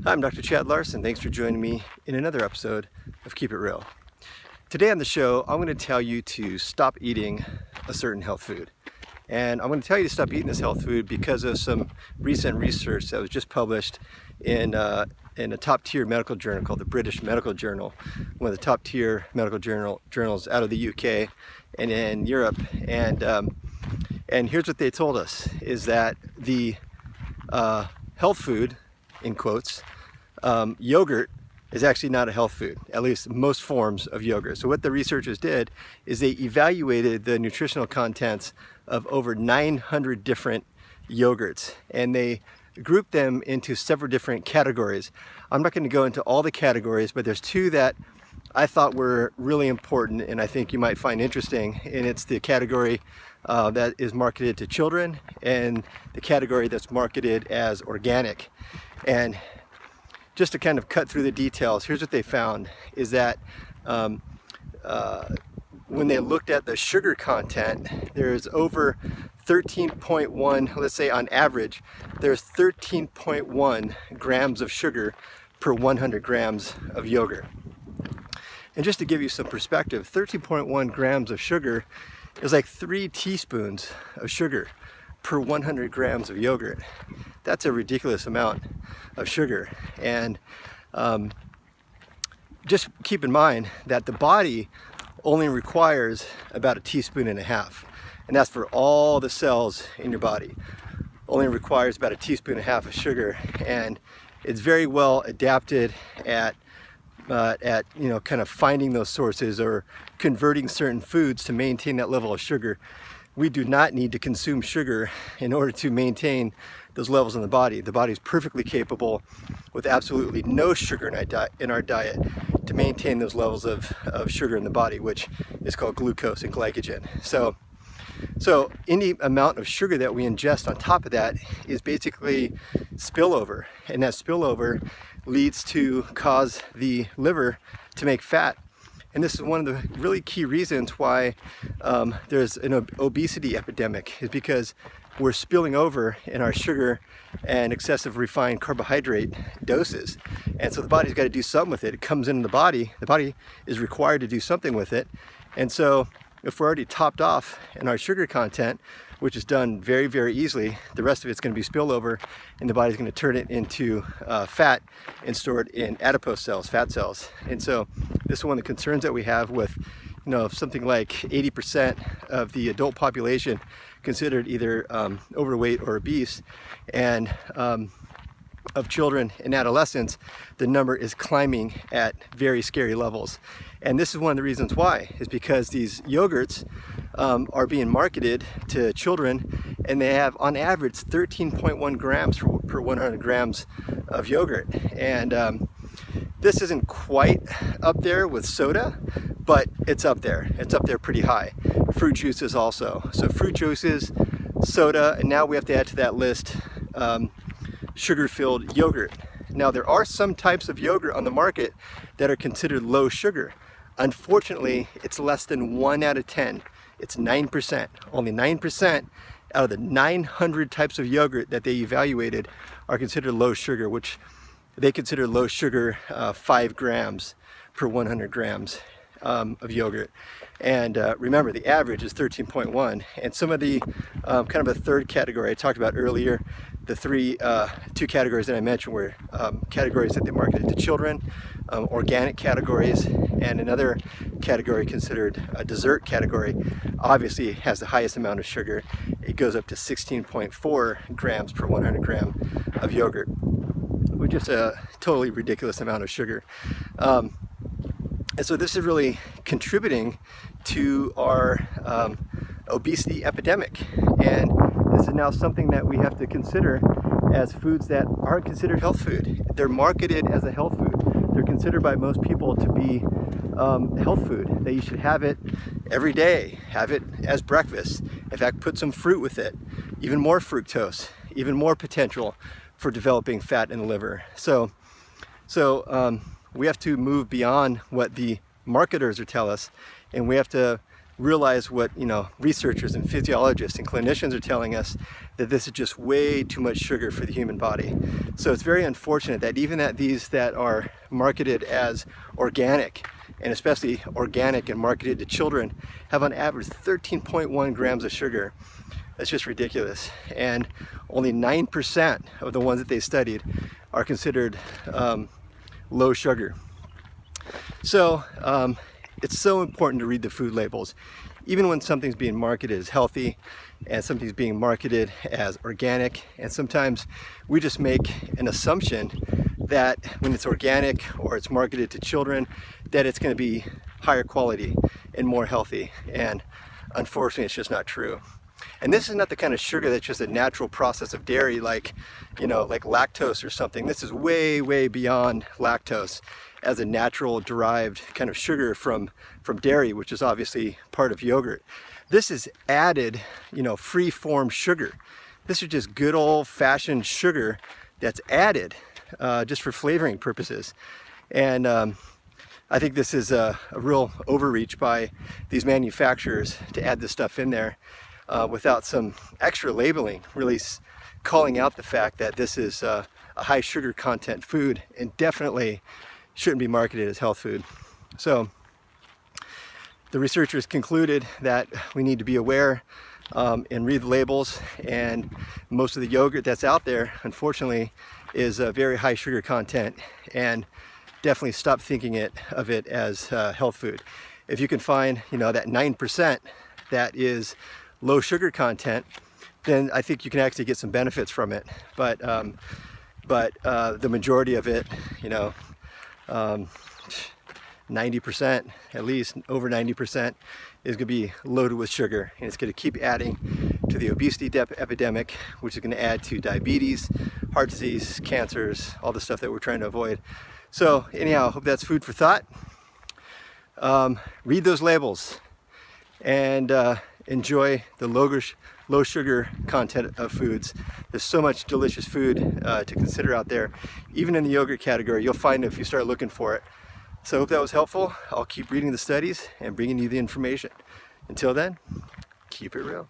Hi, I'm Dr. Chad Larson. Thanks for joining me in another episode of Keep It Real. Today on the show, I'm going to tell you to stop eating a certain health food. And I'm going to tell you to stop eating this health food because of some recent research that was just published in a top-tier medical journal called the British Medical Journal, one of the top-tier medical journals out of the UK and in Europe. And here's what they told us, is that the health food, in quotes, yogurt is actually not a health food, at least most forms of yogurt. So what the researchers did is they evaluated the nutritional contents of over 900 different yogurts, and they grouped them into several different categories. I'm not going to go into all the categories, but there's two that I thought were really important and I think you might find interesting, and it's the category that is marketed to children and the category that's marketed as organic. And just to kind of cut through the details, here's what they found, is that when they looked at the sugar content, there's over 13.1, let's say on average, there's 13.1 grams of sugar per 100 grams of yogurt. And just to give you some perspective, 13.1 grams of sugar is like 3 teaspoons of sugar per 100 grams of yogurt. That's a ridiculous amount of sugar. And just keep in mind that the body only requires about 1.5 teaspoons, and that's for all the cells in your body. Only requires about 1.5 teaspoons of sugar, and it's very well adapted at kind of finding those sources or converting certain foods to maintain that level of sugar. We do not need to consume sugar in order to maintain those levels in the body. The body is perfectly capable with absolutely no sugar in our diet to maintain those levels of sugar in the body, which is called glucose and glycogen. So any amount of sugar that we ingest on top of that is basically spillover, and that spillover leads to cause the liver to make fat. And this is one of the really key reasons why there's an obesity epidemic, is because we're spilling over in our sugar and excessive refined carbohydrate doses. And so the body's got to do something with it. It comes into the body is required to do something with it. And so if we're already topped off in our sugar content, which is done very, very easily, the rest of it's going to be spillover, and the body's going to turn it into fat and store it in adipose cells, fat cells. And so this is one of the concerns that we have with, something like 80% of the adult population considered either overweight or obese, and of children and adolescents, the number is climbing at very scary levels. And this is one of the reasons why, is because these yogurts are being marketed to children, and they have on average 13.1 grams per 100 grams of yogurt. And this isn't quite up there with soda, but it's up there. It's up there pretty high. Fruit juices also. So fruit juices, soda, and now we have to add to that list sugar-filled yogurt. Now there are some types of yogurt on the market that are considered low sugar. Unfortunately, it's less than 1 out of 10. It's 9%. Only 9% out of the 900 types of yogurt that they evaluated are considered low sugar, which they consider low sugar 5 grams per 100 grams of yogurt. And remember, the average is 13.1. And some of the kind of a third category I talked about earlier, the two categories that I mentioned were categories that they marketed to children, organic categories, and another category considered a dessert category obviously has the highest amount of sugar. It goes up to 16.4 grams per 100 gram of yogurt, which is a totally ridiculous amount of sugar. And so this is really contributing to our obesity epidemic. And this is now something that we have to consider as foods that aren't considered health food. They're marketed as a health food. They're considered by most people to be health food, that you should have it every day, have it as breakfast. In fact, put some fruit with it, even more fructose, even more potential for developing fat in the liver. So we have to move beyond what the marketers are telling us, and we have to realize what, researchers and physiologists and clinicians are telling us, that this is just way too much sugar for the human body. So it's very unfortunate that even these that are marketed as organic, and especially organic and marketed to children, have on average 13.1 grams of sugar. That's just ridiculous. And only 9% of the ones that they studied are considered low sugar. So it's so important to read the food labels. Even when something's being marketed as healthy and something's being marketed as organic, and sometimes we just make an assumption that when it's organic or it's marketed to children, that it's going to be higher quality and more healthy. And unfortunately, it's just not true. And this is not the kind of sugar that's just a natural process of dairy, like lactose or something. This is way, way beyond lactose as a natural derived kind of sugar from dairy, which is obviously part of yogurt. This is added, free-form sugar. This is just good old-fashioned sugar that's added just for flavoring purposes. And I think this is a real overreach by these manufacturers to add this stuff in there without some extra labeling, really calling out the fact that this is a high sugar content food and definitely shouldn't be marketed as health food. So the researchers concluded that we need to be aware and read the labels, and most of the yogurt that's out there, unfortunately, is a very high sugar content, and definitely stop thinking of it as health food. If you can find, that 9% that is low sugar content, then I think you can actually get some benefits from it. But the majority of it, 90%, at least over 90%, is going to be loaded with sugar, and it's going to keep adding to the obesity epidemic, which is going to add to diabetes, heart disease, cancers, all the stuff that we're trying to avoid. So anyhow, I hope that's food for thought. Read those labels and enjoy the low sugar content of foods. There's so much delicious food to consider out there. Even in the yogurt category, you'll find it if you start looking for it. So I hope that was helpful. I'll keep reading the studies and bringing you the information. Until then, keep it real.